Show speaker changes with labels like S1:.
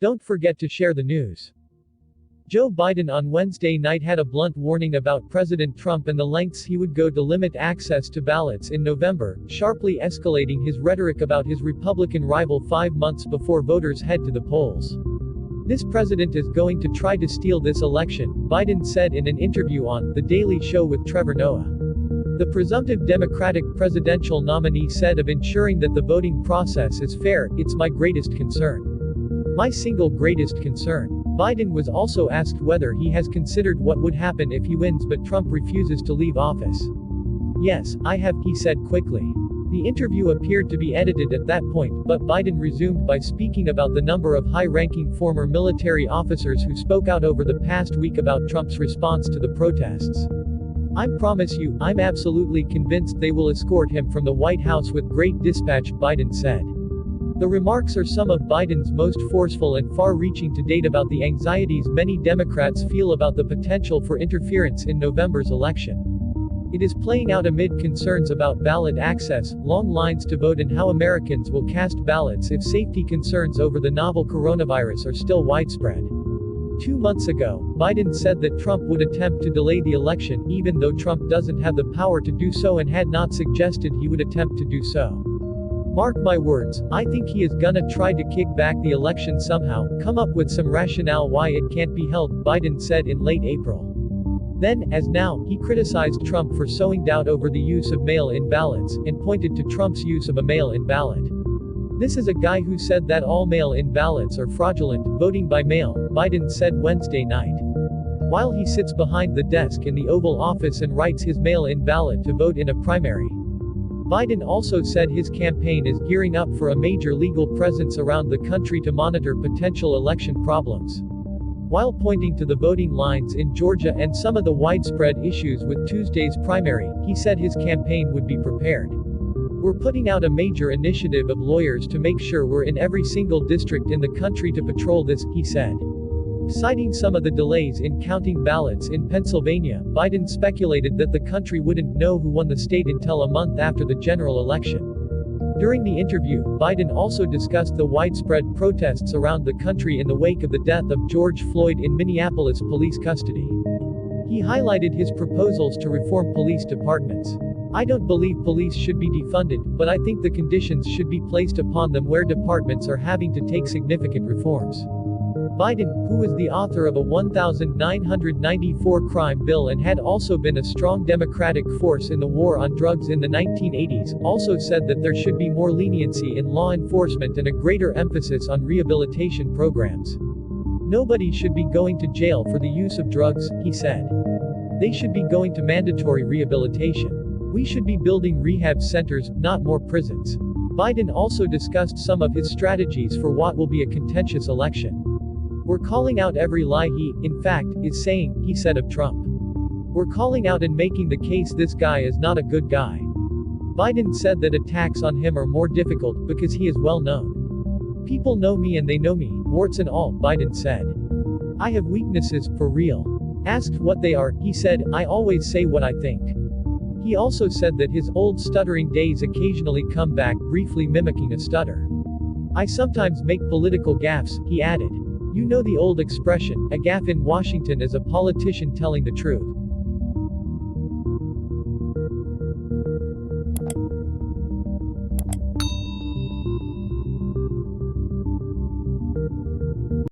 S1: Don't forget to share the news. Joe Biden on Wednesday night had a blunt warning about President Trump and the lengths he would go to limit access to ballots in November, sharply escalating his rhetoric about his Republican rival 5 months before voters head to the polls. "This president is going to try to steal this election," Biden said in an interview on The Daily Show with Trevor Noah. The presumptive Democratic presidential nominee said of ensuring that the voting process is fair, "It's my greatest concern. My single greatest concern." Biden was also asked whether he has considered what would happen if he wins but Trump refuses to leave office. "Yes, I have," he said quickly. The interview appeared to be edited at that point, but Biden resumed by speaking about the number of high-ranking former military officers who spoke out over the past week about Trump's response to the protests. "I promise you, I'm absolutely convinced they will escort him from the White House with great dispatch," Biden said. The remarks are some of Biden's most forceful and far-reaching to date about the anxieties many Democrats feel about the potential for interference in November's election. It is playing out amid concerns about ballot access, long lines to vote, and how Americans will cast ballots if safety concerns over the novel coronavirus are still widespread. 2 months ago, Biden said that Trump would attempt to delay the election, even though Trump doesn't have the power to do so and had not suggested he would attempt to do so. "Mark my words, I think he is gonna try to kick back the election somehow, come up with some rationale why it can't be held," Biden said in late April. Then, as now, he criticized Trump for sowing doubt over the use of mail-in ballots, and pointed to Trump's use of a mail-in ballot. "This is a guy who said that all mail-in ballots are fraudulent, voting by mail," Biden said Wednesday night. While he sits behind the desk in the Oval Office and writes his mail-in ballot to vote in a primary. Biden also said his campaign is gearing up for a major legal presence around the country to monitor potential election problems. While pointing to the voting lines in Georgia and some of the widespread issues with Tuesday's primary, he said his campaign would be prepared. "We're putting out a major initiative of lawyers to make sure we're in every single district in the country to patrol this," he said. Citing some of the delays in counting ballots in Pennsylvania, Biden speculated that the country wouldn't know who won the state until a month after the general election. During the interview, Biden also discussed the widespread protests around the country in the wake of the death of George Floyd in Minneapolis police custody. He highlighted his proposals to reform police departments. "I don't believe police should be defunded, but I think the conditions should be placed upon them where departments are having to take significant reforms." Biden, who was the author of a 1994 crime bill and had also been a strong Democratic force in the war on drugs in the 1980s, also said that there should be more leniency in law enforcement and a greater emphasis on rehabilitation programs. "Nobody should be going to jail for the use of drugs," he said. "They should be going to mandatory rehabilitation. We should be building rehab centers, not more prisons." Biden also discussed some of his strategies for what will be a contentious election. "We're calling out every lie he, in fact, is saying," he said of Trump. "We're calling out and making the case this guy is not a good guy." Biden said that attacks on him are more difficult, because he is well known. "People know me and they know me, warts and all," Biden said. "I have weaknesses, for real. Asked what they are, he said, "I always say what I think." He also said that his old stuttering days occasionally come back, briefly mimicking a stutter. "I sometimes make political gaffes," he added. "You know the old expression, a gaffe in Washington is a politician telling the truth."